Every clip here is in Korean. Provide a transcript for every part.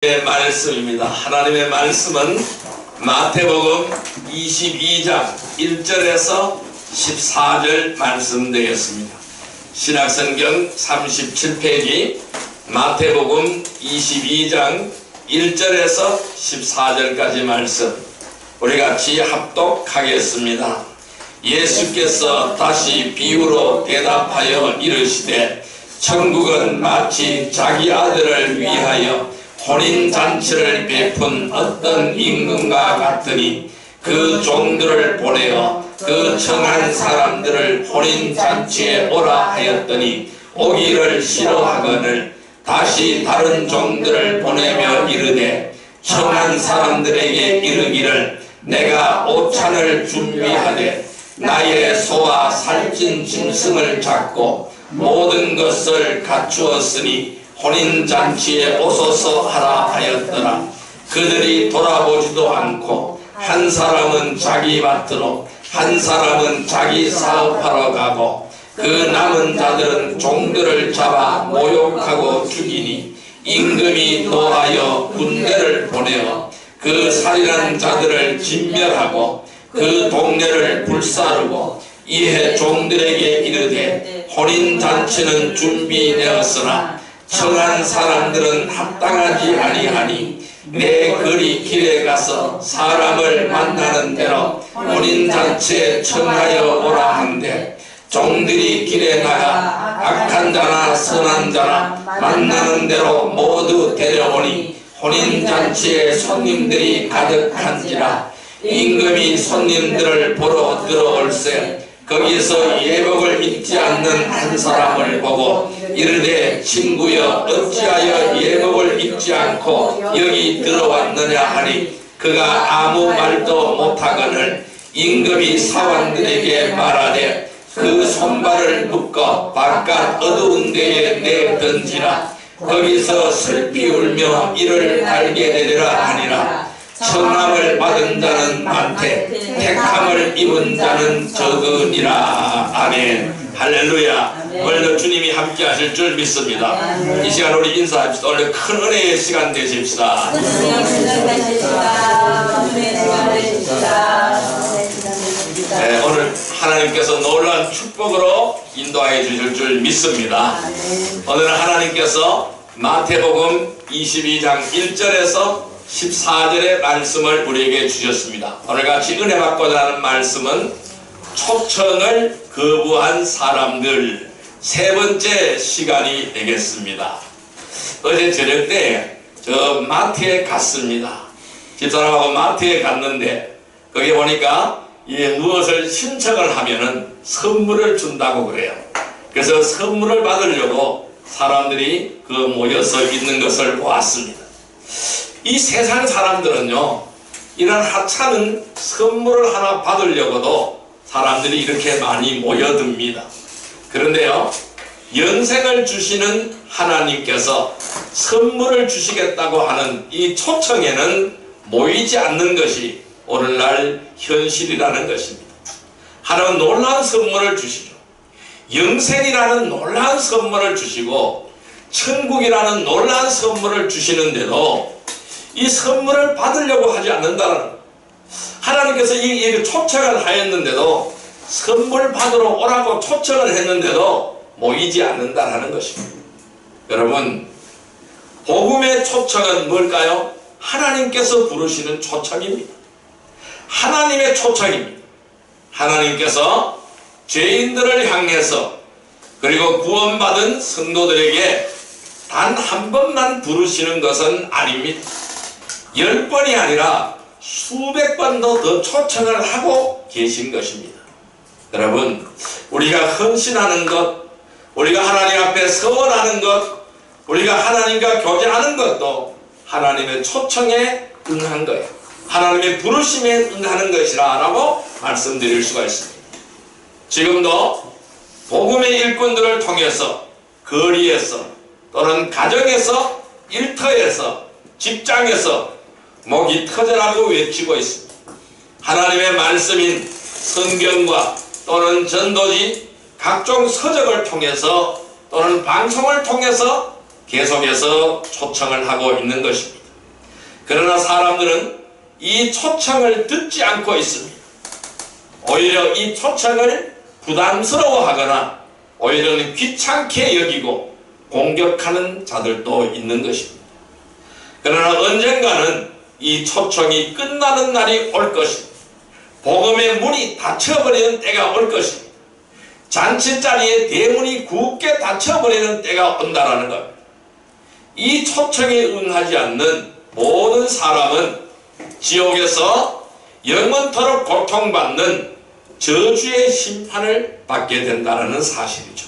말씀입니다. 하나님의 말씀은 마태복음 22장 1절에서 14절 말씀 되겠습니다. 신약성경 37페이지 마태복음 22장 1절에서 14절까지 말씀 우리 같이 합독하겠습니다. 예수께서 다시 비유로 대답하여 이르시되 천국은 마치 자기 아들을 위하여 혼인잔치를 베푼 어떤 임금과 같으니 그 종들을 보내어 그 청한 사람들을 혼인잔치에 오라 하였더니 오기를 싫어하거늘 다시 다른 종들을 보내며 이르되 청한 사람들에게 이르기를 내가 오찬을 준비하되 나의 소와 살찐 짐승을 잡고 모든 것을 갖추었으니 혼인잔치에 오소서 하라 하였더라. 그들이 돌아보지도 않고 한 사람은 자기 밭으로 한 사람은 자기 사업하러 가고 그 남은 자들은 종들을 잡아 모욕하고 죽이니 임금이 노하여 군대를 보내어 그 살인한 자들을 진멸하고 그 동네를 불사르고 이에 종들에게 이르되 혼인잔치는 준비되었으나 청한 사람들은 합당하지 아니하니 내 거리 길에 가서 사람을 만나는 대로 혼인잔치에 청하여 오라 한대 종들이 길에 나가 악한 자나 선한 자나 만나는 대로 모두 데려오니 혼인잔치에 손님들이 가득한지라 임금이 손님들을 보러 들어올세 거기서 예복을 입지 않는 한 사람을 보고 이르되 친구여 어찌하여 예복을 입지 않고 여기 들어왔느냐 하니 그가 아무 말도 못하거늘 임금이 사원들에게 말하되 그 손발을 묶어 바깥 어두운 데에 내던지라 거기서 슬피 울며 이를 알게 되리라 하니라. 청함을 받은 자는 많되 택함을 입은 자는 적으니라. 아멘. 할렐루야. 오늘도 주님이 함께 하실 줄 믿습니다. 이 시간 우리 인사합시다. 오늘 큰 은혜의 시간 되십시다. 네, 오늘 하나님께서 놀라운 축복으로 인도하여 주실 줄 믿습니다. 오늘은 하나님께서 마태복음 22장 1절에서 14절의 말씀을 우리에게 주셨습니다. 오늘같이 은혜 받고자 하는 말씀은 초청을 거부한 사람들 세 번째 시간이 되겠습니다. 어제 저녁 때 저 마트에 갔습니다. 집사람하고 마트에 갔는데 거기 보니까 무엇을 신청을 하면은 선물을 준다고 그래요. 그래서 선물을 받으려고 사람들이 모여서 있는 것을 보았습니다. 이 세상 사람들은요 이런 하찮은 선물을 하나 받으려고도 사람들이 이렇게 많이 모여듭니다. 그런데요 영생을 주시는 하나님께서 선물을 주시겠다고 하는 이 초청에는 모이지 않는 것이 오늘날 현실이라는 것입니다. 하나님은 놀라운 선물을 주시죠. 영생이라는 놀라운 선물을 주시고 천국이라는 놀라운 선물을 주시는데도 이 선물을 받으려고 하지 않는다는 하나님께서 이 초청을 하였는데도 선물 받으러 오라고 초청을 했는데도 모이지 않는다는 것입니다. 여러분 복음의 초청은 뭘까요? 하나님께서 부르시는 초청입니다. 하나님의 초청입니다. 하나님께서 죄인들을 향해서 그리고 구원받은 성도들에게 단 한 번만 부르시는 것은 아닙니다. 10번이 아니라 수백 번도 더 초청을 하고 계신 것입니다. 여러분 우리가 헌신하는 것 우리가 하나님 앞에 서원하는 것 우리가 하나님과 교제하는 것도 하나님의 초청에 응한 거예요. 하나님의 부르심에 응하는 것이라 라고 말씀드릴 수가 있습니다. 지금도 복음의 일꾼들을 통해서 거리에서 또는 가정에서 일터에서 직장에서 목이 터져라고 외치고 있습니다. 하나님의 말씀인 성경과 또는 전도지 각종 서적을 통해서 또는 방송을 통해서 계속해서 초청을 하고 있는 것입니다. 그러나 사람들은 이 초청을 듣지 않고 있습니다. 오히려 이 초청을 부담스러워하거나 오히려 귀찮게 여기고 공격하는 자들도 있는 것입니다. 그러나 언젠가는 이 초청이 끝나는 날이 올 것입니다. 복음의 문이 닫혀버리는 때가 올 것입니다. 잔치자리에 대문이 굳게 닫혀버리는 때가 온다라는 겁니다. 이 초청에 응하지 않는 모든 사람은 지옥에서 영원토록 고통받는 저주의 심판을 받게 된다는 사실이죠.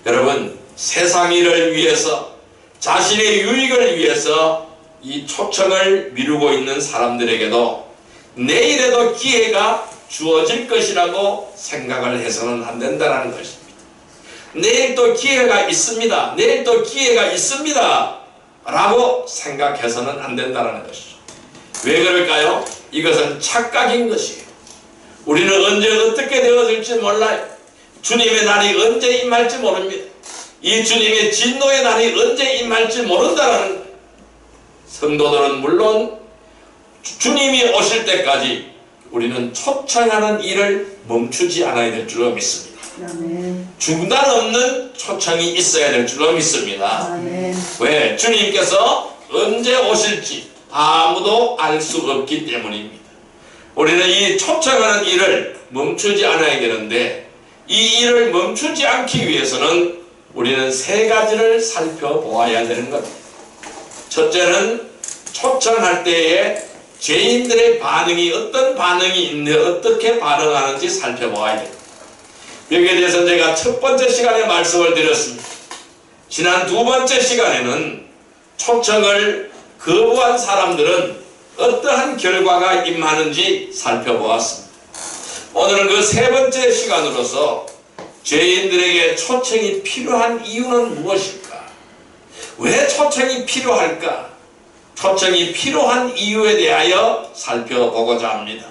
여러분, 세상 일을 위해서 자신의 유익을 위해서 이 초청을 미루고 있는 사람들에게도 내일에도 기회가 주어질 것이라고 생각을 해서는 안 된다는 것입니다. 내일 또 기회가 있습니다. 내일 또 기회가 있습니다. 라고 생각해서는 안 된다는 것이죠. 왜 그럴까요? 이것은 착각인 것이에요. 우리는 언제 어떻게 되어질지 몰라요. 주님의 날이 언제 임할지 모릅니다. 이 주님의 진노의 날이 언제 임할지 모른다는 거예요. 성도들은 물론 주님이 오실 때까지 우리는 초청하는 일을 멈추지 않아야 될 줄로 믿습니다. 중단 없는 초청이 있어야 될 줄로 믿습니다. 왜? 주님께서 언제 오실지 아무도 알 수 없기 때문입니다. 우리는 이 초청하는 일을 멈추지 않아야 되는데 이 일을 멈추지 않기 위해서는 우리는 세 가지를 살펴보아야 되는 겁니다. 첫째는 초청할 때에 죄인들의 반응이 어떤 반응이 있는데 어떻게 반응하는지 살펴보아야 됩니다. 여기에 대해서 제가 첫 번째 시간에 말씀을 드렸습니다. 지난 두 번째 시간에는 초청을 거부한 사람들은 어떠한 결과가 임하는지 살펴보았습니다. 오늘은 그 세 번째 시간으로서 죄인들에게 초청이 필요한 이유는 무엇일까? 왜 초청이 필요할까? 초청이 필요한 이유에 대하여 살펴보고자 합니다.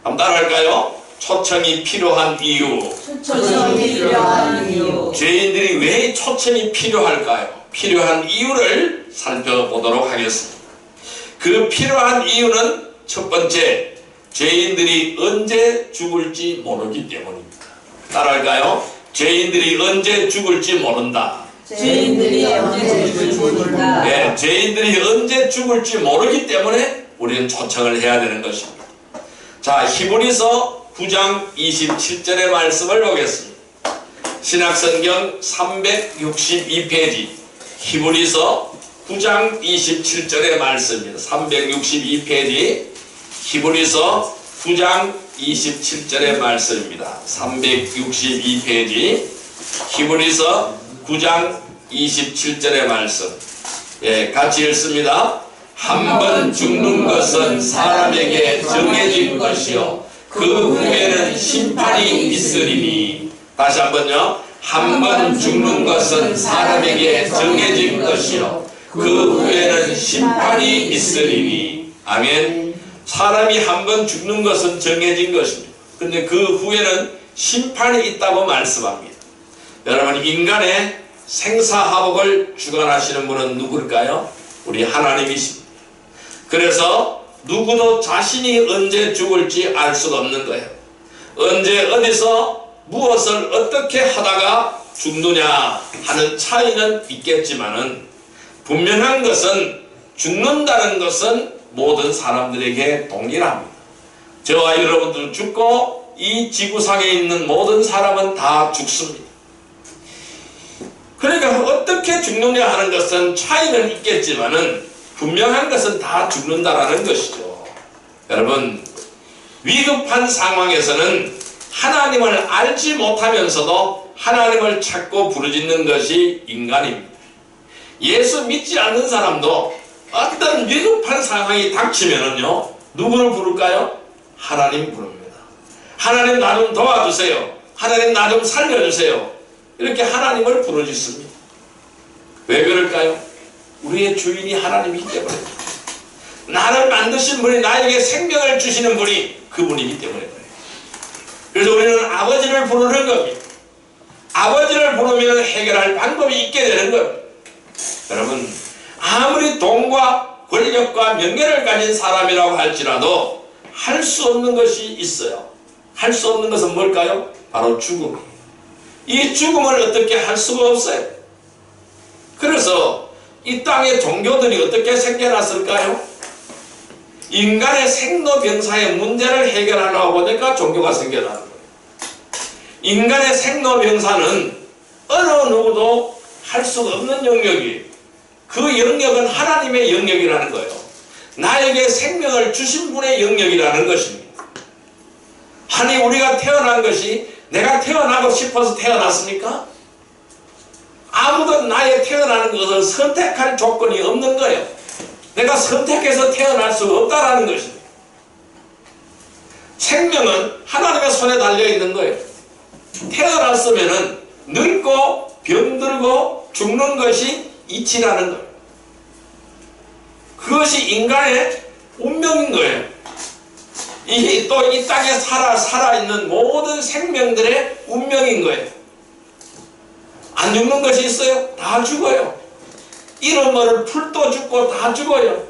한번 따라할까요? 초청이 필요한 이유. 초청이 필요한 이유. 죄인들이 왜 초청이 필요할까요? 필요한 이유를 살펴보도록 하겠습니다. 그 필요한 이유는 첫 번째, 죄인들이 언제 죽을지 모르기 때문입니다. 따라할까요? 죄인들이 언제 죽을지 모른다. 죄인들이 언제 죽을지 모른다. 네, 죄인들이 언제 죽을지 모르기 때문에 우리는 초청을 해야 되는 것입니다. 자, 히브리서 9장 27절의 말씀을 보겠습니다. 신약성경 362페이지 히브리서 9장 27절의 말씀입니다. 362페이지 히브리서 9장 27절의 말씀입니다. 362페이지 히브리서 9장 27절의 말씀. 예, 같이 읽습니다. 한 번 죽는 것은 사람에게 정해진 것이요 그 후에는 심판이 있으리니. 다시 한번요. 한 번 죽는 것은 사람에게 정해진 것이요 그 후에는 심판이 있으리니. 아멘. 사람이 한 번 죽는 것은 정해진 것입니다. 그런데 그 후에는 심판이 있다고 말씀합니다. 여러분, 인간의 생사화복을 주관하시는 분은 누구일까요? 우리 하나님이십니다. 그래서 누구도 자신이 언제 죽을지 알 수가 없는 거예요. 언제 어디서 무엇을 어떻게 하다가 죽느냐 하는 차이는 있겠지만은 분명한 것은 죽는다는 것은 모든 사람들에게 동일합니다. 저와 여러분들 죽고 이 지구상에 있는 모든 사람은 다 죽습니다. 그러니까 어떻게 죽느냐 하는 것은 차이는 있겠지만은 분명한 것은 다 죽는다라는 것이죠. 여러분, 위급한 상황에서는 하나님을 알지 못하면서도 하나님을 찾고 부르짖는 것이 인간입니다. 예수 믿지 않는 사람도 어떤 위급한 상황이 닥치면은요, 누구를 부를까요? 하나님 부릅니다. 하나님 나 좀 도와주세요. 하나님 나 좀 살려주세요. 이렇게 하나님을 부르짖습니다. 왜 그럴까요? 우리의 주인이 하나님이기 때문에, 나를 만드신 분이, 나에게 생명을 주시는 분이 그분이기 때문에 그래요. 그래서 우리는 아버지를 부르는 겁니다. 아버지를 부르면 해결할 방법이 있게 되는 겁니다. 여러분, 아무리 돈과 권력과 명예를 가진 사람이라고 할지라도 할 수 없는 것이 있어요. 할 수 없는 것은 뭘까요? 바로 죽음이에요. 이 죽음을 어떻게 할 수가 없어요. 그래서 이 땅의 종교들이 어떻게 생겨났을까요? 인간의 생로병사의 문제를 해결하려고 보니까 종교가 생겨나는 거예요. 인간의 생로병사는 어느 누구도 할 수가 없는 영역이에요. 그 영역은 하나님의 영역이라는 거예요. 나에게 생명을 주신 분의 영역이라는 것입니다. 아니 우리가 태어난 것이 내가 태어나고 싶어서 태어났습니까? 아무도 나의 태어나는 것을 선택할 조건이 없는 거예요. 내가 선택해서 태어날 수 없다라는 것입니다. 생명은 하나님의 손에 달려있는 거예요. 태어났으면 늙고 병들고 죽는 것이 이치라는 거예요. 그것이 인간의 운명인 거예요. 또 이 땅에 살아있는 모든 생명들의 운명인 거예요. 안 죽는 것이 있어요? 다 죽어요. 이름 모를 풀도 죽고 다 죽어요.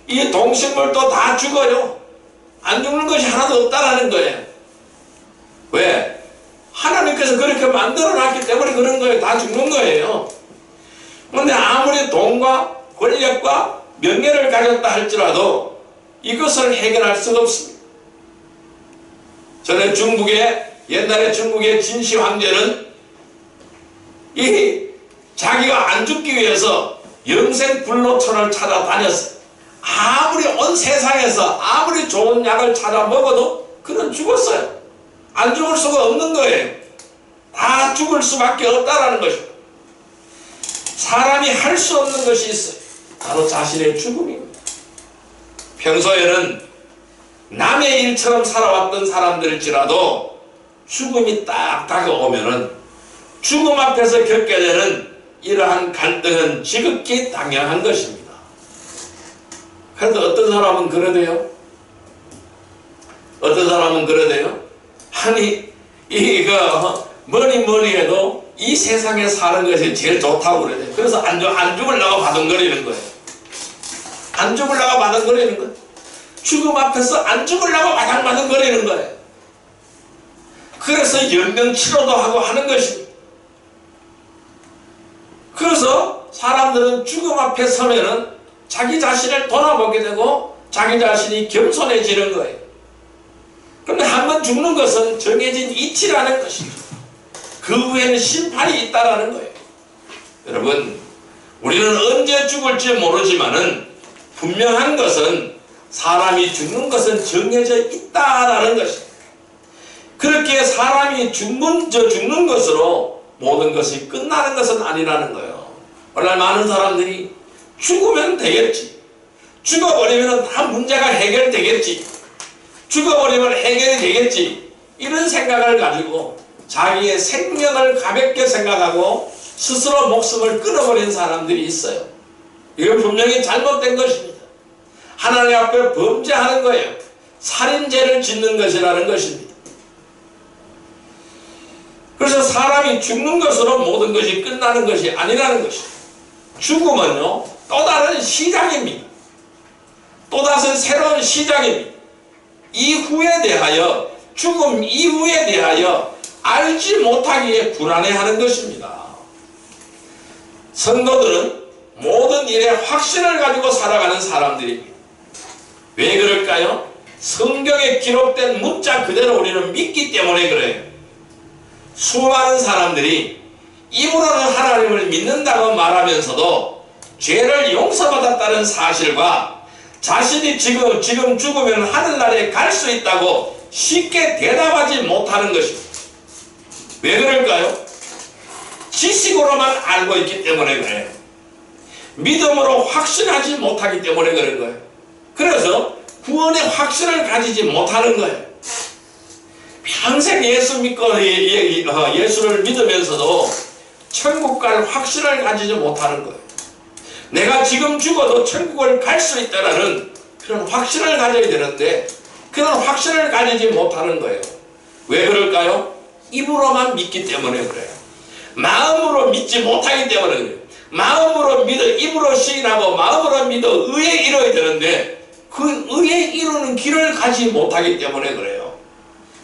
이 동식물도 다 죽어요. 안 죽는 것이 하나도 없다라는 거예요. 왜? 하나님께서 그렇게 만들어놨기 때문에 그런 거예요. 다 죽는 거예요. 그런데 아무리 돈과 권력과 명예를 가졌다 할지라도 이것을 해결할 수가 없습니다. 전에 옛날에 중국의 진시 황제는 자기가 안 죽기 위해서 영생 불로초를 찾아다녔어요. 아무리 온 세상에서 아무리 좋은 약을 찾아 먹어도 그는 죽었어요. 안 죽을 수가 없는 거예요. 다 죽을 수밖에 없다라는 것입니다. 사람이 할 수 없는 것이 있어요. 바로 자신의 죽음입니다. 평소에는 남의 일처럼 살아왔던 사람들일지라도 죽음이 딱 다가오면은 죽음 앞에서 겪게 되는 이러한 갈등은 지극히 당연한 것입니다. 그래도 어떤 사람은 그러대요. 어떤 사람은 그러대요. 아니 뭐니 해도 이 세상에 사는 것이 제일 좋다고 그래요. 그래서 안 죽으려고 바둥거리는 거예요. 안 죽으려고 바둥거리는 거예요. 죽음 앞에서 안 죽으려고 바둥거리는 거예요. 그래서 연명치료도 하고 하는 것입니다. 그래서 사람들은 죽음 앞에 서면은 자기 자신을 돌아보게 되고 자기 자신이 겸손해지는 거예요. 그런데 한번 죽는 것은 정해진 이치라는 것입니다. 그 후에는 심판이 있다라는 거예요. 여러분, 우리는 언제 죽을지 모르지만은 분명한 것은 사람이 죽는 것은 정해져 있다라는 것입니다. 그렇게 사람이 죽는 것으로 모든 것이 끝나는 것은 아니라는 거예요. 오늘 많은 사람들이 죽으면 되겠지. 죽어버리면 다 문제가 해결되겠지. 죽어버리면 해결이 되겠지. 이런 생각을 가지고 자기의 생명을 가볍게 생각하고 스스로 목숨을 끊어버린 사람들이 있어요. 이건 분명히 잘못된 것입니다. 하나님 앞에 범죄하는 거예요. 살인죄를 짓는 것이라는 것입니다. 그래서 사람이 죽는 것으로 모든 것이 끝나는 것이 아니라는 것입니다. 죽음은요, 또 다른 시작입니다. 또 다른 새로운 시작입니다. 이후에 대하여, 죽음 이후에 대하여 알지 못하기에 불안해하는 것입니다. 성도들은 모든 일에 확신을 가지고 살아가는 사람들입니다. 왜 그럴까요? 성경에 기록된 문자 그대로 우리는 믿기 때문에 그래요. 수많은 사람들이 입으로는 하나님을 믿는다고 말하면서도 죄를 용서받았다는 사실과 자신이 지금 죽으면 하늘나라에 갈 수 있다고 쉽게 대답하지 못하는 것입니다. 왜 그럴까요? 지식으로만 알고 있기 때문에 그래요. 믿음으로 확신하지 못하기 때문에 그런 거예요. 그래서 구원의 확신을 가지지 못하는 거예요. 평생 예수 믿고 예수를 믿으면서도 천국 갈 확신을 가지지 못하는 거예요. 내가 지금 죽어도 천국을 갈 수 있다는 그런 확신을 가져야 되는데 그런 확신을 가지지 못하는 거예요. 왜 그럴까요? 입으로만 믿기 때문에 그래요. 마음으로 믿지 못하기 때문에 그래요. 마음으로 믿어 입으로 시인하고 마음으로 믿어 의에 이뤄야 되는데 그 의에 이루는 길을 가지 못하기 때문에 그래요.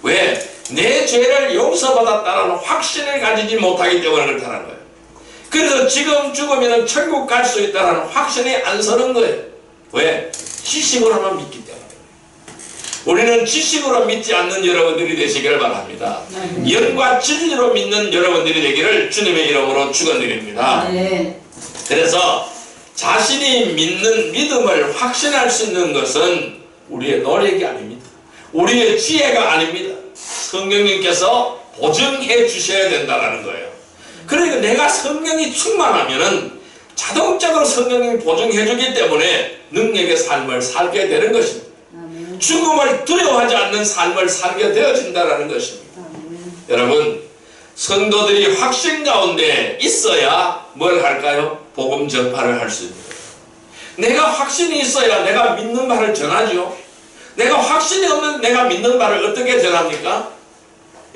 왜? 내 죄를 용서받았다는 확신을 가지지 못하기 때문에 그렇다는 거예요. 그래서 지금 죽으면 천국 갈 수 있다는 확신이 안 서는 거예요. 왜? 지식으로만 믿기 때문에. 우리는 지식으로 믿지 않는 여러분들이 되시기를 바랍니다. 영과 진리로 믿는 여러분들이 되기를 주님의 이름으로 축원드립니다. 그래서 자신이 믿는 믿음을 확신할 수 있는 것은 우리의 노력이 아닙니다. 우리의 지혜가 아닙니다. 성령님께서 보증해 주셔야 된다는 거예요. 그러니까 내가 성령이 충만하면은 자동적으로 성령님이 보증해 주기 때문에 능력의 삶을 살게 되는 것입니다. 죽음을 두려워하지 않는 삶을 살게 되어진다는 것입니다. 여러분, 성도들이 확신 가운데 있어야 뭘 할까요? 복음 전파를 할 수 있는 거예요. 내가 확신이 있어야 내가 믿는 바를 전하죠. 내가 확신이 없는 내가 믿는 바를 어떻게 전합니까?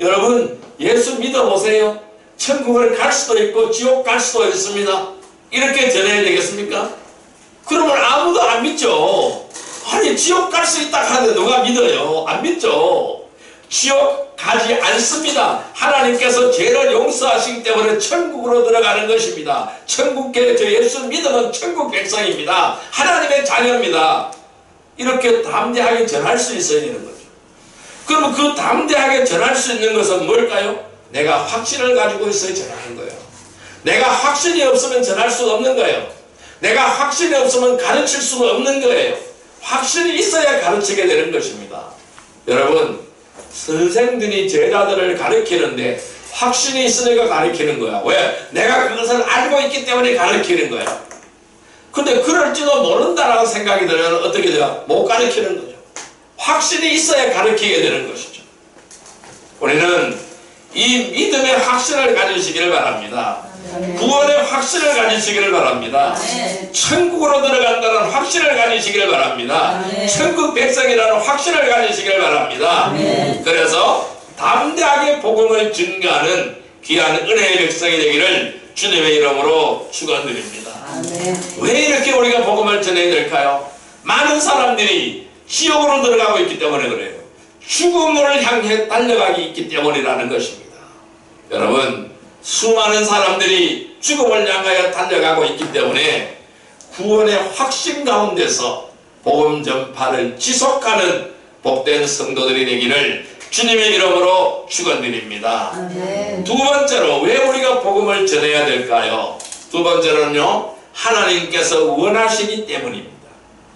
여러분, 예수 믿어보세요. 천국을 갈 수도 있고 지옥 갈 수도 있습니다. 이렇게 전해야 되겠습니까? 그러면 아무도 안 믿죠. 아니, 지옥 갈 수 있다 하는데 누가 믿어요? 안 믿죠. 지옥 가지 않습니다. 하나님께서 죄를 용서하시기 때문에 천국으로 들어가는 것입니다. 천국에 저 예수 믿으면 천국 백성입니다. 하나님의 자녀입니다. 이렇게 담대하게 전할 수 있어야 되는 거죠. 그럼 그 담대하게 전할 수 있는 것은 뭘까요? 내가 확신을 가지고 있어야 전하는 거예요. 내가 확신이 없으면 전할 수 없는 거예요. 내가 확신이 없으면 가르칠 수가 없는 거예요. 확신이 있어야 가르치게 되는 것입니다. 여러분, 선생들이 제자들을 가르치는데 확신이 있으니까 가르치는 거야. 왜? 내가 그것을 알고 있기 때문에 가르치는 거야. 근데 그럴지도 모른다라고 생각이 들면 어떻게 돼요? 못 가르치는 거죠. 확신이 있어야 가르치게 되는 것이죠. 우리는 이 믿음의 확신을 가지시기를 바랍니다. 구원의 확신을 가지시기를 바랍니다. 천국으로 들어간다는 확신을 가지시기를 바랍니다. 천국 백성이라는 확신을 가지시기를 바랍니다. 그래서 담대하게 복음을 증거하는 귀한 은혜의 백성이 되기를 주님의 이름으로 축원드립니다. 왜 이렇게 우리가 복음을 전해야 될까요? 많은 사람들이 지옥으로 들어가고 있기 때문에 그래요. 죽음을 향해 달려가기 있기 때문이라는 것입니다. 여러분, 수많은 사람들이 죽음을 향하여 달려가고 있기 때문에 구원의 확신 가운데서 복음 전파를 지속하는 복된 성도들이 되기를 주님의 이름으로 축원드립니다. 두 번째로 왜 우리가 복음을 전해야 될까요? 두 번째로는요, 하나님께서 원하시기 때문입니다.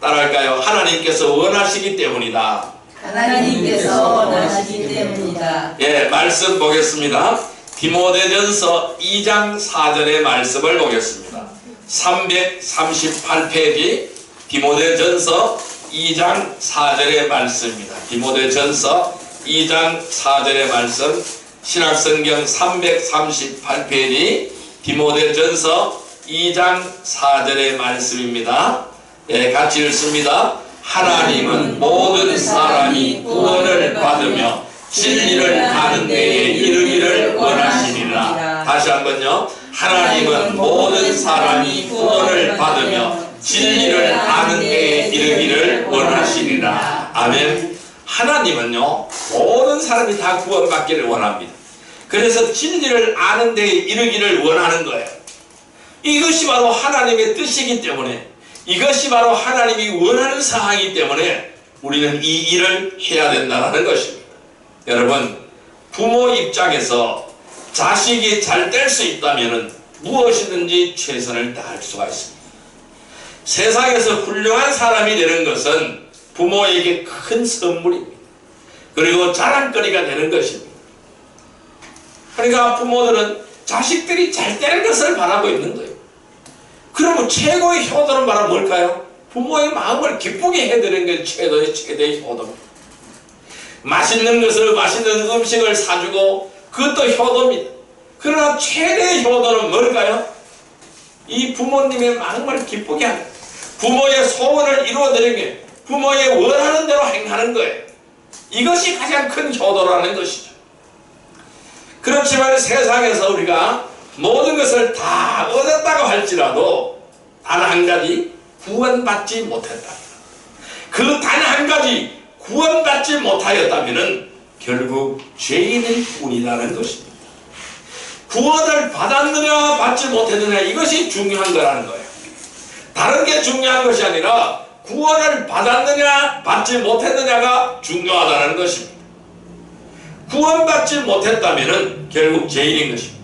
따라할까요? 하나님께서 원하시기 때문이다. 하나님께서 원하시기 때문이다. 예, 말씀 보겠습니다. 디모데전서 2장 4절의 말씀을 보겠습니다. 338페이지 디모데전서 2장 4절의 말씀입니다. 디모데전서 2장 4절의 말씀, 신약성경 338페이지 디모데전서 2장 4절의 말씀입니다. 예, 같이 읽습니다. 하나님은 모든 사람이 구원을 받으며 진리를 아는 데에 이르기를 원하시니라. 다시 한번요. 하나님은 모든 사람이 구원을 받으며 진리를 아는 데에 이르기를 원하시니라. 아멘. 하나님은요, 모든 사람이 다 구원받기를 원합니다. 그래서 진리를 아는 데에 이르기를 원하는 거예요. 이것이 바로 하나님의 뜻이기 때문에, 이것이 바로 하나님이 원하는 사항이기 때문에 우리는 이 일을 해야 된다는 것입니다. 여러분, 부모 입장에서 자식이 잘 될 수 있다면 무엇이든지 최선을 다할 수가 있습니다. 세상에서 훌륭한 사람이 되는 것은 부모에게 큰 선물입니다. 그리고 자랑거리가 되는 것입니다. 그러니까 부모들은 자식들이 잘 되는 것을 바라고 있는 거예요. 그러면 최고의 효도는 바로 뭘까요? 부모의 마음을 기쁘게 해드리는 게 최대의 효도입니다. 맛있는 것을, 맛있는 음식을 사주고 그것도 효도입니다. 그러나 최대의 효도는 뭘까요? 이 부모님의 마음을 기쁘게 하는, 부모의 소원을 이루어드리는 게, 부모의 원하는 대로 행하는 거예요. 이것이 가장 큰 효도라는 것이죠. 그렇지만 세상에서 우리가 모든 것을 다 얻었다고 할지라도 단 한 가지 구원받지 못했다. 그 단 한 가지 구원받지 못하였다면 결국 죄인일 뿐이라는 것입니다. 구원을 받았느냐 받지 못했느냐 이것이 중요한 거라는 거예요. 다른 게 중요한 것이 아니라 구원을 받았느냐 받지 못했느냐가 중요하다는 것입니다. 구원받지 못했다면 결국 죄인인 것입니다.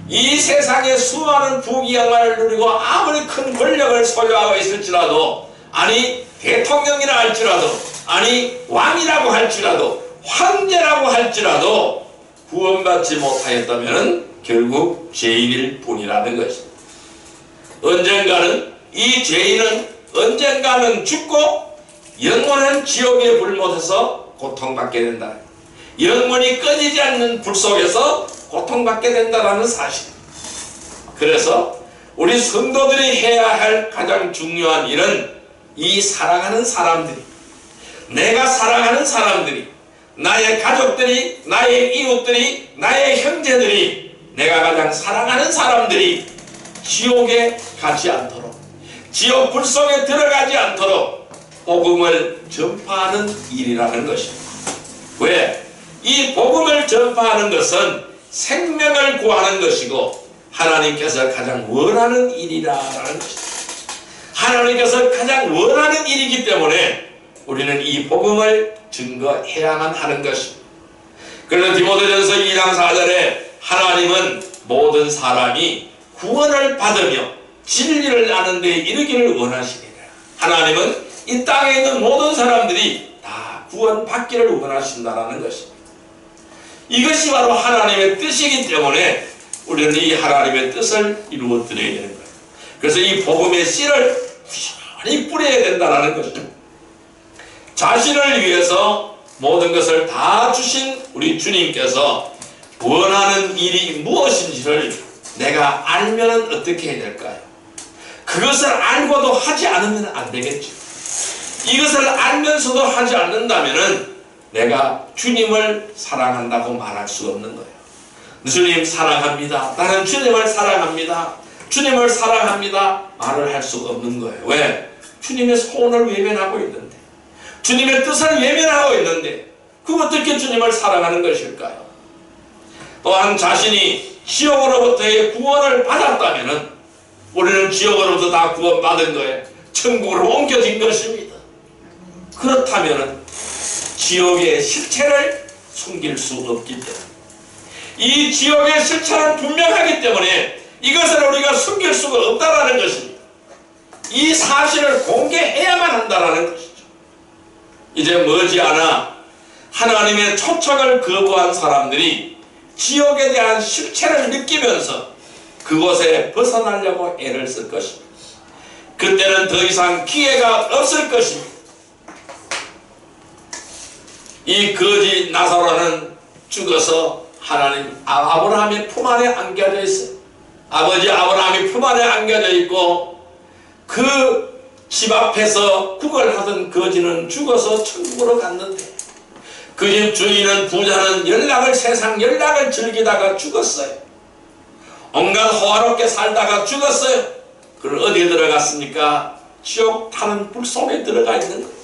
이 세상에 수많은 부귀영화를 누리고 아무리 큰 권력을 소유하고 있을지라도, 아니 대통령이라 할지라도, 아니 왕이라고 할지라도, 황제라고 할지라도 구원받지 못하였다면 결국 죄인일 뿐이라는 것입니다. 언젠가는 이 죄인은 언젠가는 죽고 영원한 지옥에 불못해서 고통받게 된다. 영원히 끊이지 않는 불 속에서 고통받게 된다는 사실. 그래서 우리 성도들이 해야 할 가장 중요한 일은 이 사랑하는 사람들이, 내가 사랑하는 사람들이, 나의 가족들이, 나의 이웃들이, 나의 형제들이, 내가 가장 사랑하는 사람들이 지옥에 가지 않도록, 지옥 불 속에 들어가지 않도록 복음을 전파하는 일이라는 것입니다. 왜? 이 복음을 전파하는 것은 생명을 구하는 것이고 하나님께서 가장 원하는 일이라는 것입니다. 하나님께서 가장 원하는 일이기 때문에 우리는 이 복음을 증거해야만 하는 것입니다. 그래서 디모데전서 2장 4절에 하나님은 모든 사람이 구원을 받으며 진리를 아는 데 이르기를 원하시니라. 하나님은 이 땅에 있는 모든 사람들이 다 구원받기를 원하신다는 것입니다. 이것이 바로 하나님의 뜻이기 때문에 우리는 이 하나님의 뜻을 이루어 드려야 되는 거예요. 그래서 이 복음의 씨를 많이 뿌려야 된다는 것이죠. 자신을 위해서 모든 것을 다 주신 우리 주님께서 원하는 일이 무엇인지를 내가 알면 어떻게 해야 될까요? 그것을 알고도 하지 않으면 안 되겠죠. 이것을 알면서도 하지 않는다면 내가 주님을 사랑한다고 말할 수 없는 거예요. 주님 사랑합니다. 나는 주님을 사랑합니다. 주님을 사랑합니다. 말을 할 수 없는 거예요. 왜? 주님의 소원을 외면하고 있는데, 주님의 뜻을 외면하고 있는데 그 어떻게 주님을 사랑하는 것일까요? 또한 자신이 지옥으로부터의 구원을 받았다면 우리는 지옥으로부터 다 구원받은 거예요. 천국으로 옮겨진 것입니다. 그렇다면 지옥의 실체를 숨길 수 없기 때문에, 이 지옥의 실체는 분명하기 때문에 이것을 우리가 숨길 수가 없다라는 것입니다. 이 사실을 공개해야만 한다라는 것이죠. 이제 머지않아 하나님의 초청을 거부한 사람들이 지옥에 대한 실체를 느끼면서 그곳에 벗어나려고 애를 쓸 것입니다. 그때는 더 이상 기회가 없을 것입니다. 이 거지 나사로는 죽어서 하나님 아브라함의 품 안에 안겨져 있어요. 아버지 아브라함이 품 안에 안겨져 있고 그 집 앞에서 구걸하던 거지는 죽어서 천국으로 갔는데 그 집 주인은, 부자는 세상 연락을 즐기다가 죽었어요. 온갖 호화롭게 살다가 죽었어요. 그럼 어디에 들어갔습니까? 지옥 타는 불 속에 들어가 있는 거예요.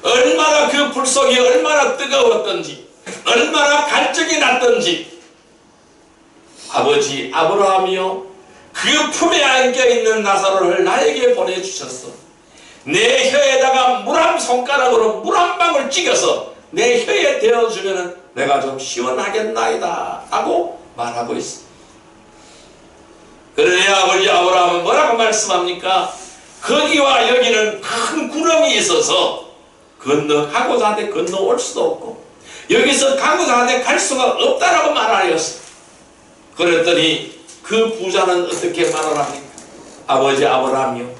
얼마나 그 불 속이 얼마나 뜨거웠던지, 얼마나 갈증이 났던지, 아버지 아브라함이요, 그 품에 안겨있는 나사로를 나에게 보내주셨어. 내 혀에다가 물 한 손가락으로 물 한 방울 찍어서 내 혀에 대어주면 내가 좀 시원하겠나이다 하고 말하고 있어. 그러니 아버지 아브라함은 뭐라고 말씀합니까? 거기와 여기는 큰 구렁이 있어서 건너가고자 하되 건너올 수도 없고 여기서 가고자 하되 갈 수가 없다라고 말하였어. 그랬더니 그 부자는 어떻게 말을 합니까? 아버지 아브라함이요,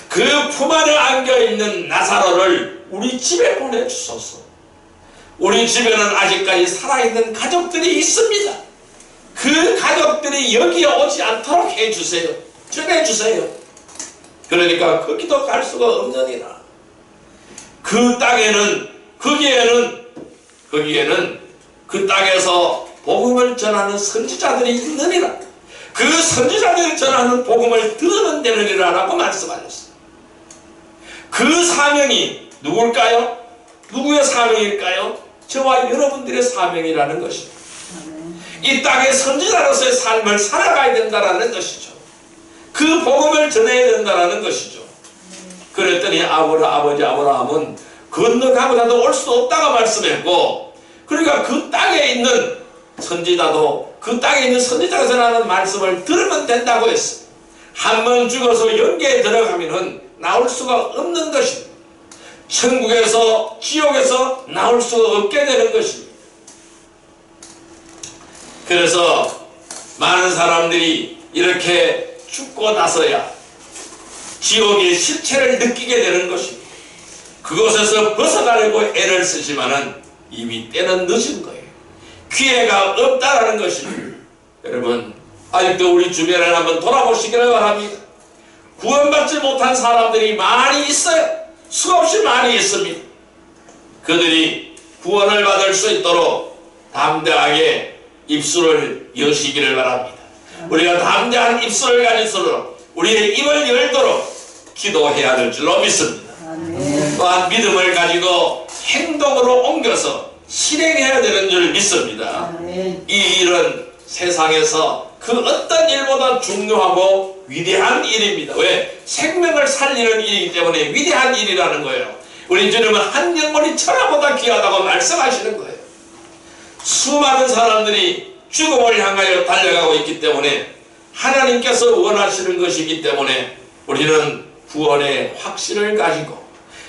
그 품 안에 안겨있는 나사로를 우리 집에 보내주소서. 우리 집에는 아직까지 살아있는 가족들이 있습니다. 그 가족들이 여기에 오지 않도록 해주세요. 전해주세요. 그러니까 거기도 갈 수가 없느니라. 그 땅에는, 거기에는 그 땅에서 복음을 전하는 선지자들이 있느니라. 그 선지자들이 전하는 복음을 들으면 되느니라라고 말씀하셨어요. 그 사명이 누굴까요? 누구의 사명일까요? 저와 여러분들의 사명이라는 것입니다. 이 땅의 선지자로서의 삶을 살아가야 된다는 것이죠. 그 복음을 전해야 된다는 것이죠. 그랬더니 아버지 아브라함은 건너가고나도 올 수 없다고 말씀했고, 그러니까 그 땅에 있는 선지자도 그 땅에 있는 선지자가 전하는 말씀을 들으면 된다고 했어요. 한 번 죽어서 영계에 들어가면은 나올 수가 없는 것입니다. 천국에서 지옥에서 나올 수가 없게 되는 것입니다. 그래서 많은 사람들이 이렇게 죽고 나서야 지옥의 실체를 느끼게 되는 것입니다. 그곳에서 벗어나려고 애를 쓰지만은 이미 때는 늦은 거예요. 기회가 없다라는 것입니다. 여러분, 아직도 우리 주변을 한번 돌아보시기를 바랍니다. 구원받지 못한 사람들이 많이 있어요. 수없이 많이 있습니다. 그들이 구원을 받을 수 있도록 담대하게 입술을 여시기를 바랍니다. 우리가 담대한 입술을 가지도록 우리의 입을 열도록 기도해야 될 줄로 믿습니다. 또한 믿음을 가지고 행동으로 옮겨서 실행해야 되는 줄 믿습니다. 이 일은 세상에서 그 어떤 일보다 중요하고 위대한 일입니다. 왜? 생명을 살리는 일이기 때문에 위대한 일이라는 거예요. 우리 주님은 한 영혼이 천하보다 귀하다고 말씀하시는 거예요. 수많은 사람들이 죽음을 향하여 달려가고 있기 때문에 하나님께서 원하시는 것이기 때문에 우리는 구원의 확신을 가지고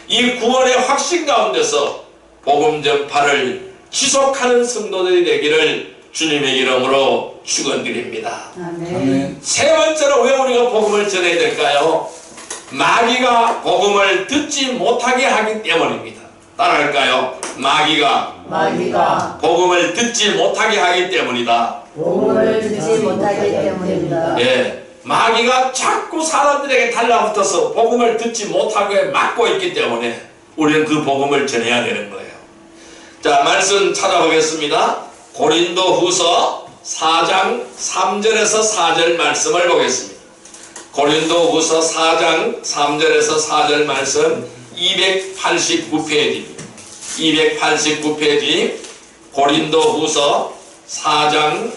이 구원의 확신 가운데서 복음 전파를 지속하는 성도들이 되기를 주님의 이름으로 축원드립니다. 아멘. 세 번째로 왜 우리가 복음을 전해야 될까요? 마귀가 복음을 듣지 못하게 하기 때문입니다. 따라할까요? 마귀가 복음을 듣지 못하게 하기 때문이다. 복음을 듣지 못하기 때문입니다. 예, 마귀가 자꾸 사람들에게 달라붙어서 복음을 듣지 못하게 막고 있기 때문에 우리는 그 복음을 전해야 되는 거예요. 자, 말씀 찾아보겠습니다. 고린도후서 4장 3절에서 4절 말씀을 보겠습니다. 고린도후서 4장 3절에서 4절 말씀 289페이지입니다. 289페이지 고린도후서 4장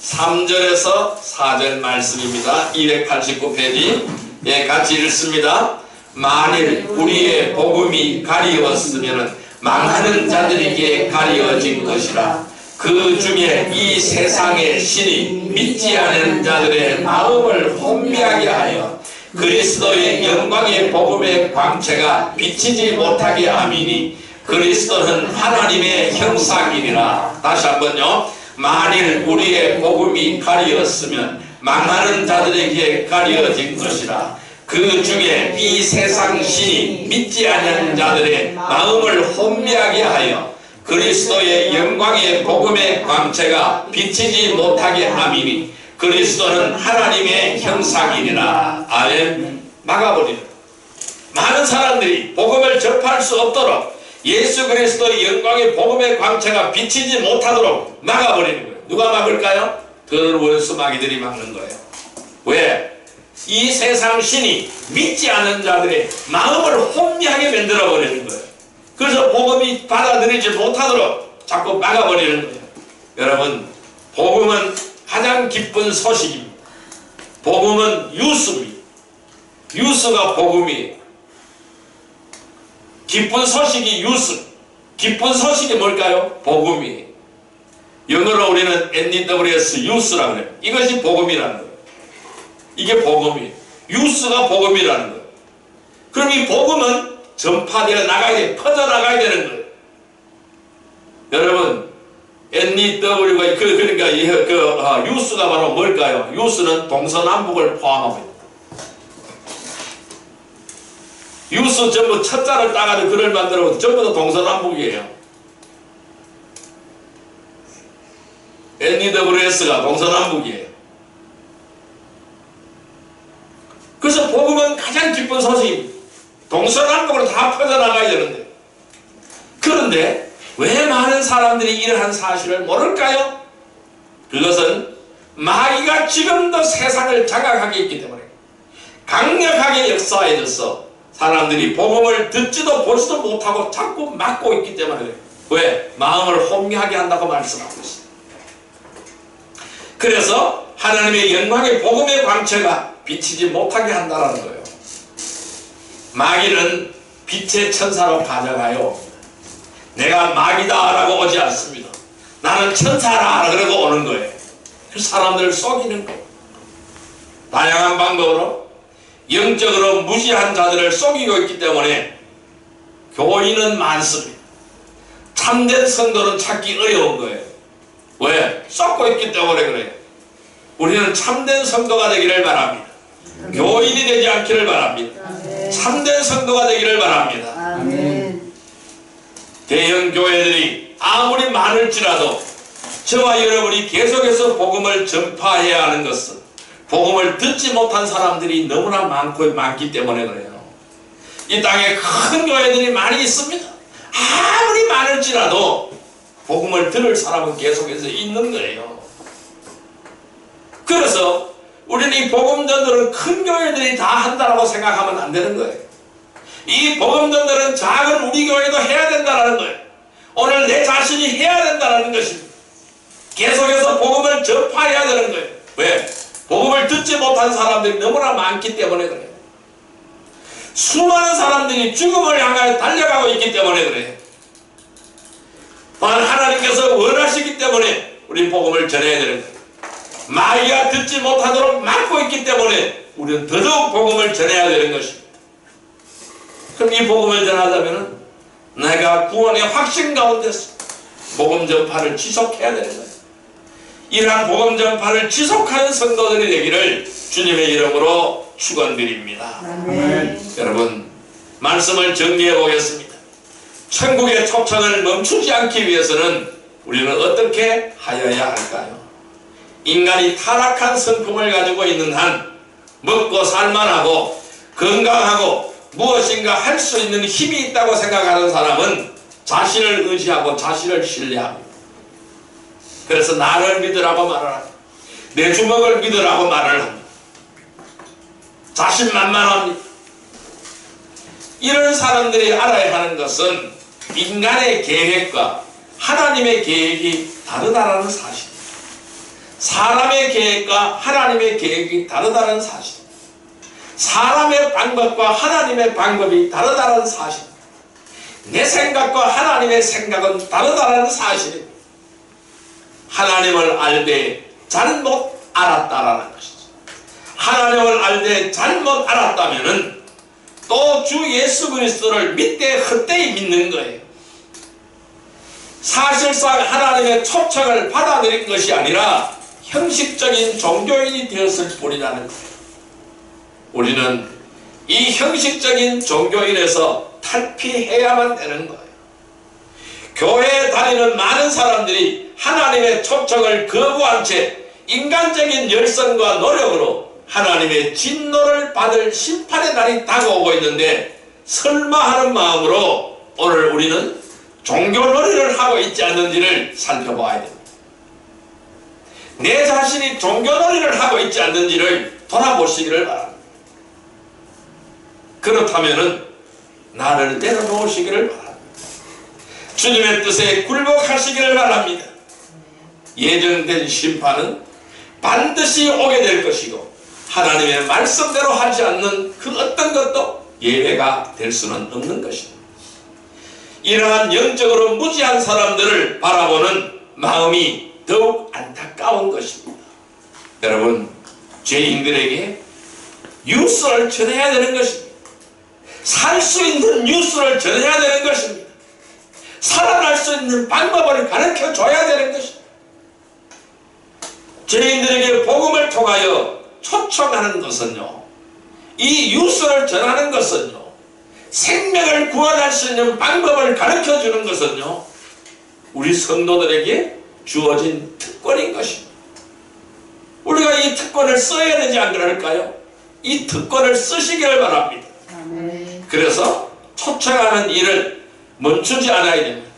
3절에서 4절 말씀입니다. 289페이지. 예, 같이 읽습니다. 만일 우리의 복음이 가리웠으면 망하는 자들에게 가리워진 것이라. 그 중에 이 세상의 신이 믿지 않는 자들의 마음을 혼미하게 하여 그리스도의 영광의 복음의 광채가 비치지 못하게 함이니 그리스도는 하나님의 형상이니라. 다시 한번요. 만일 우리의 복음이 가리었으면 망하는 자들에게 가리어진 것이라. 그 중에 이 세상 신이 믿지 않는 자들의 마음을 혼미하게 하여 그리스도의 영광의 복음의 광채가 비치지 못하게 함이니 그리스도는 하나님의 형상이니라. 아멘. 막아버리는 많은 사람들이 복음을 접할 수 없도록 예수 그리스도의 영광의 복음의 광채가 비치지 못하도록 막아버리는 거예요. 누가 막을까요? 더러워서 마귀들이 막는 거예요. 왜? 이 세상 신이 믿지 않는 자들의 마음을 혼미하게 만들어버리는 거예요. 그래서 복음이 받아들이지 못하도록 자꾸 막아버리는 거예요. 여러분, 복음은 가장 기쁜 소식입니다. 복음은 뉴스입니다. 뉴스가 복음이에요. 기쁜 소식이 뉴스. 기쁜 소식이 뭘까요? 복음이에요. 영어로 우리는 NEWS, 뉴스라고 그래요. 이것이 복음이라는 거예요. 이게 복음이에요. 뉴스가 복음이라는 거예요. 그럼 이 복음은 전파되어 나가야 돼, 퍼져나가야 되는 거예요. 여러분, NEW가 그러니까 뉴스가 바로 뭘까요? 뉴스는 동서남북을 포함합니다. 뉴스 전부 첫자를 따가지고 글을 만들어 전부 다 동서남북이에요. NEWS가 동서남북이에요. 그래서 복음은 가장 기쁜 소식입니다. 동서남북으로 다 퍼져나가야 되는데, 그런데 왜 많은 사람들이 이러한 사실을 모를까요? 그것은 마귀가 지금도 세상을 장악하고 있기 때문에 강력하게 역사해져서 사람들이 복음을 듣지도 보지도 못하고 자꾸 막고 있기 때문에 그래요. 왜? 마음을 혼미하게 한다고 말씀하고 있습니다. 그래서 하나님의 영광의 복음의 광채가 비치지 못하게 한다는 거예요. 마귀는 빛의 천사로 가져가요. 내가 마귀다 라고 오지 않습니다. 나는 천사라 그러고 오는 거예요. 사람들을 속이는 거예요. 다양한 방법으로 영적으로 무지한 자들을 속이고 있기 때문에 교인은 많습니다. 참된 성도는 찾기 어려운 거예요. 왜? 썩고 있기 때문에 그래요. 우리는 참된 성도가 되기를 바랍니다. 교인이 되지 않기를 바랍니다. 참된 성도가 되기를 바랍니다. 아멘. 대형 교회들이 아무리 많을지라도 저와 여러분이 계속해서 복음을 전파해야 하는 것은 복음을 듣지 못한 사람들이 너무나 많기 때문에 그래요. 이 땅에 큰 교회들이 많이 있습니다. 아무리 많을지라도 복음을 들을 사람은 계속해서 있는 거예요. 그래서 우리는 이 복음 전도를 큰 교회들이 다 한다고 생각하면 안 되는 거예요. 이 복음 전도는 작은 우리 교회도 해야 된다는 거예요. 오늘 내 자신이 해야 된다는 것입니다. 계속해서 복음을 전파해야 되는 거예요. 왜? 복음을 듣지 못한 사람들이 너무나 많기 때문에 그래요. 수많은 사람들이 죽음을 향하여 달려가고 있기 때문에 그래요. 또한 하나님께서 원하시기 때문에 우리는 복음을 전해야 되는 거예요. 마귀가 듣지 못하도록 막고 있기 때문에 우리는 더더욱 복음을 전해야 되는 것입니다. 그럼 이 복음을 전하자면 내가 구원의 확신 가운데서 복음 전파를 지속해야 되는 거예요. 이러한 복음 전파를 지속하는 성도들이 되기를 주님의 이름으로 축원드립니다. 아멘. 여러분, 말씀을 정리해 보겠습니다. 천국의 초청을 멈추지 않기 위해서는 우리는 어떻게 하여야 할까요? 인간이 타락한 성품을 가지고 있는 한 먹고 살만하고 건강하고 무엇인가 할 수 있는 힘이 있다고 생각하는 사람은 자신을 의지하고 자신을 신뢰합니다. 그래서 나를 믿으라고 말을 합니다. 내 주먹을 믿으라고 말을 합니다. 자신만만합니다. 이런 사람들이 알아야 하는 것은 인간의 계획과 하나님의 계획이 다르다는 사실입니다. 사람의 계획과 하나님의 계획이 다르다는 사실입니다. 사람의 방법과 하나님의 방법이 다르다는 사실입니다. 내 생각과 하나님의 생각은 다르다는 사실입니다. 하나님을 알되 잘못 알았다라는 것이죠. 하나님을 알되 잘못 알았다면은 또 주 예수 그리스도를 믿되 헛되이 믿는 거예요. 사실상 하나님의 초청을 받아들인 것이 아니라 형식적인 종교인이 되었을 뿐이라는 거예요. 우리는 이 형식적인 종교인에서 탈피해야만 되는 거예요. 교회에 다니는 많은 사람들이 하나님의 초청을 거부한 채 인간적인 열성과 노력으로 하나님의 진노를 받을 심판의 날이 다가오고 있는데 설마 하는 마음으로 오늘 우리는 종교놀이를 하고 있지 않는지를 살펴봐야 됩니다. 내 자신이 종교놀이를 하고 있지 않는지를 돌아보시기를 바랍니다. 그렇다면 나를 내려놓으시기를 바랍니다. 주님의 뜻에 굴복하시기를 바랍니다. 예정된 심판은 반드시 오게 될 것이고 하나님의 말씀대로 하지 않는 그 어떤 것도 예외가 될 수는 없는 것입니다. 이러한 영적으로 무지한 사람들을 바라보는 마음이 더욱 안타까운 것입니다. 여러분, 죄인들에게 뉴스를 전해야 되는 것입니다. 살 수 있는 뉴스를 전해야 되는 것입니다. 살아날 수 있는 방법을 가르쳐 줘야 되는 것입니다. 죄인들에게 복음을 통하여 초청하는 것은요, 이 뉴스를 전하는 것은요, 생명을 구원할 수 있는 방법을 가르쳐 주는 것은요, 우리 성도들에게 주어진 특권인 것입니다. 우리가 이 특권을 써야 되지 않을까요? 이 특권을 쓰시기를 바랍니다. 아멘. 그래서 초청하는 일을 멈추지 않아야 됩니다.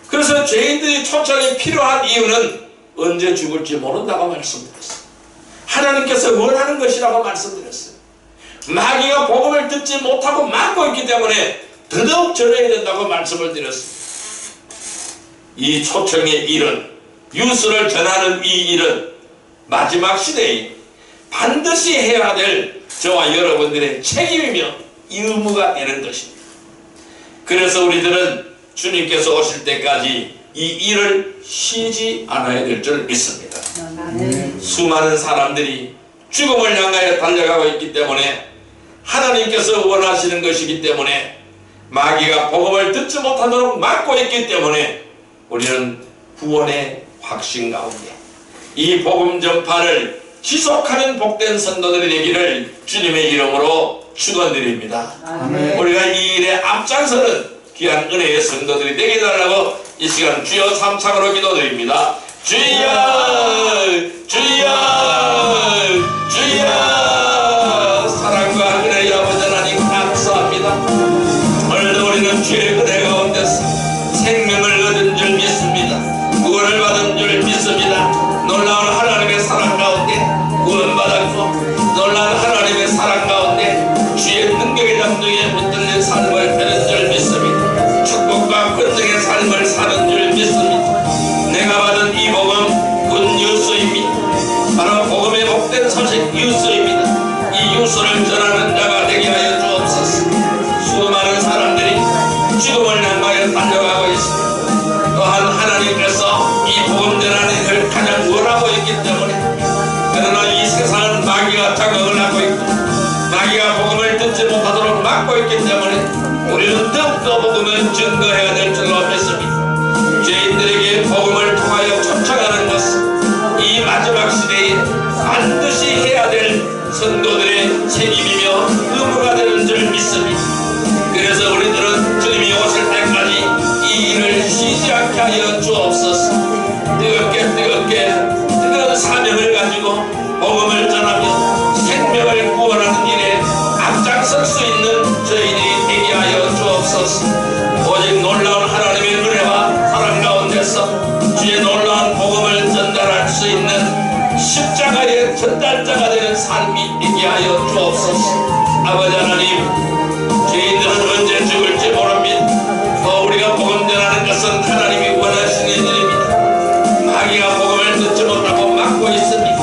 그래서 죄인들이 초청이 필요한 이유는 언제 죽을지 모른다고 말씀드렸어요. 하나님께서 원하는 것이라고 말씀드렸어요. 마귀가 복음을 듣지 못하고 막고 있기 때문에 더더욱 전해야 된다고 말씀을 드렸습니다. 이 초청의 일은, 유수를 전하는 이 일은 마지막 시대에 반드시 해야 될 저와 여러분들의 책임이며 의무가 되는 것입니다. 그래서 우리들은 주님께서 오실 때까지 이 일을 쉬지 않아야 될 줄 믿습니다. 수많은 사람들이 죽음을 향하여 달려가고 있기 때문에, 하나님께서 원하시는 것이기 때문에, 마귀가 복음을 듣지 못하도록 막고 있기 때문에 우리는 구원의 확신 가운데 이 복음 전파를 지속하는 복된 선도들이 되기를 주님의 이름으로 축원드립니다. 우리가 이 일에 앞장서는 귀한 은혜의 성도들이 되게 해달라고 이 시간 주여 삼창으로 기도드립니다. 주여, 주여, 주여. 사랑과 은혜의 아버지 하나님 감사합니다. 오늘도 우리는 주의 은혜 가운데서 생명을 얻은 줄 믿습니다. 구원을 받은 줄 믿습니다. 놀라운 하나님의 사랑 가운데 구원받았고, 놀라운 하나님의 사랑 가운데 주의 능력의 잠정에 붙들린 삶을 되는 줄 믿습니다. 축복과 권능의 삶을 사는 줄 믿습니다. 내가 받은 이 복음 군 유수입니다. 바로 복음의 복된 소식 유수입니다. 이 유수를 전하는 자가 되게 하여 주옵소서. 수많은 사람들이 죽음을 향하여 달려가고 있습니다. 또한 하나님께서 이 복음 전하는 일을 가장 원하고 있기 때문에, 그러나 이 세상은 마귀가 장악을 하고 있고 마귀가 복음을 듣지 못하도록 막고 있기 때문에 우리는 더욱더 복음을 증거해야 될 줄로 믿습니다. 죄인들에게 복음을 통하여 초청하는 것은 이 마지막 시대에 반드시 해야 될 성도들의 책임이며 의무가 되는 줄 믿습니다. 그래서 우리들은 주님이 오실 때까지 이 일을 쉬지 않게 하여 주옵소서. 뜨거운 사명을 가지고 복음을 전하며 생명을 구원하는 일에 앞장설 수 있는 저희들이 되게 하여 주옵소서. 오직 놀라운 하나님의 은혜와 사랑 가운데서 주의 놀라운 복음을 전달할 수 있는 십자가의 전달자가 되는 삶이 되게 하여 주옵소서. 아버지 하나님, 죄인들은 언제 죽을지 모릅니다. 또 우리가 복음 전하는 것은 하나님이 원하시는 일입니다. 마귀가 복음을 듣지 못하고 막고 있습니다.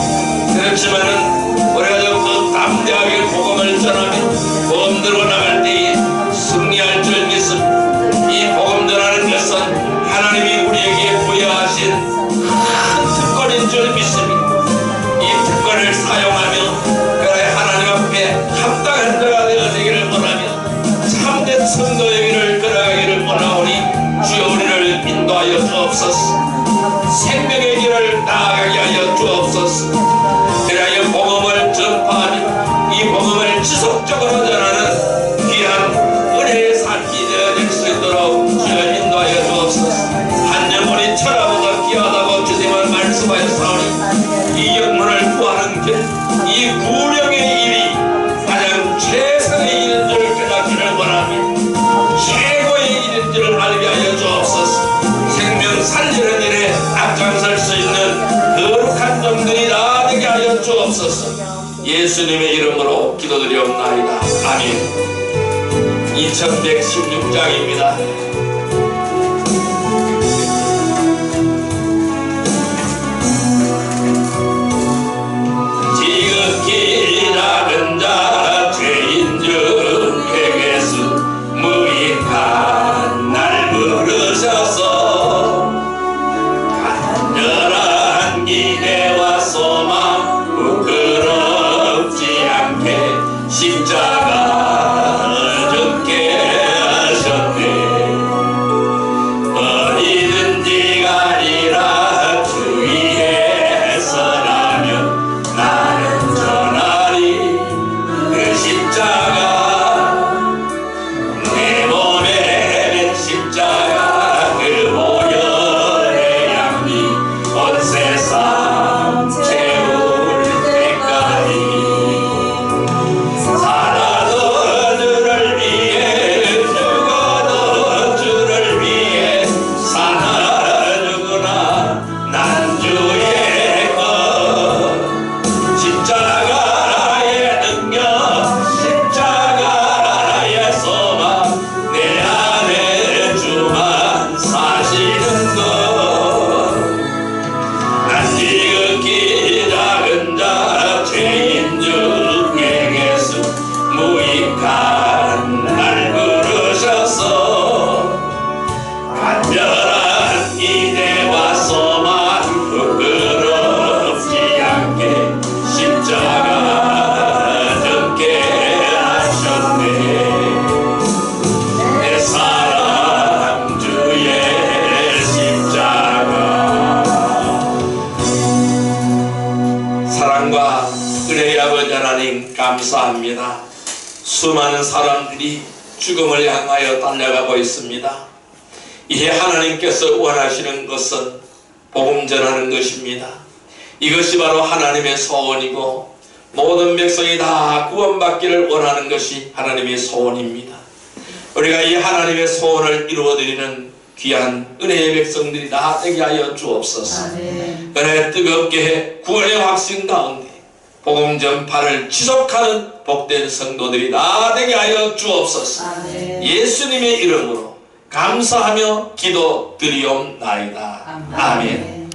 그렇지만은 우리가 더 담대하게 복음을 전하며 복음 들고 나갈 때에 승리할 줄 믿습니다. 이 복음 전하는 것은 하나님이 우리에게 부여하신 큰 특권인 줄 믿습니다. 이 특권을 사용하며 그래 하나님 앞에 합당한 자가 되어지기를 원하며 참된 성도의 길을 걸어가기를 원하오니 주여 우리를 인도하여 주옵소서. 생명의 길을 나아가게 하여 주옵소서. 그리하여 복음을 전파하며 이 복음을 지속적으로 전하는 귀한 은혜의 삶이 되어질 수 있도록 주여 인도하여 주옵소서. 한 영혼이 천하보다 귀하다고 주님은 말씀하였사오니 이 영혼을 구하는 길, 이 구령의 일이 가장 최선의 일인 줄 깨닫기를 원하며 최고의 일인 줄 알게 하여 주옵소서. 생명 살리는 일에 앞장설 수 있는 거룩한 종들이 다 되게 하여 주옵소서. 예수님의 이름으로 기도드리옵나이다. 아멘. 2116장입니다. 지극히 작은 자 죄인 중 회개수 무익한 날 부르셔서 간절한 기대와 소망 부끄럽지 않게 십자가를 졌게 하셨네. 감사합니다. 수많은 사람들이 죽음을 향하여 달려가고 있습니다. 이에 하나님께서 원하시는 것은 복음 전하는 것입니다. 이것이 바로 하나님의 소원이고 모든 백성이 다 구원받기를 원하는 것이 하나님의 소원입니다. 우리가 이 하나님의 소원을 이루어드리는 귀한 은혜의 백성들이 다 되게 하여 주옵소서. 은혜 뜨겁게 구원의 확신 가운데 복음 전파를 지속하는 복된 성도들이 다 되게 하여 주옵소서. 예수님의 이름으로 감사하며 기도드리옵나이다. 아멘.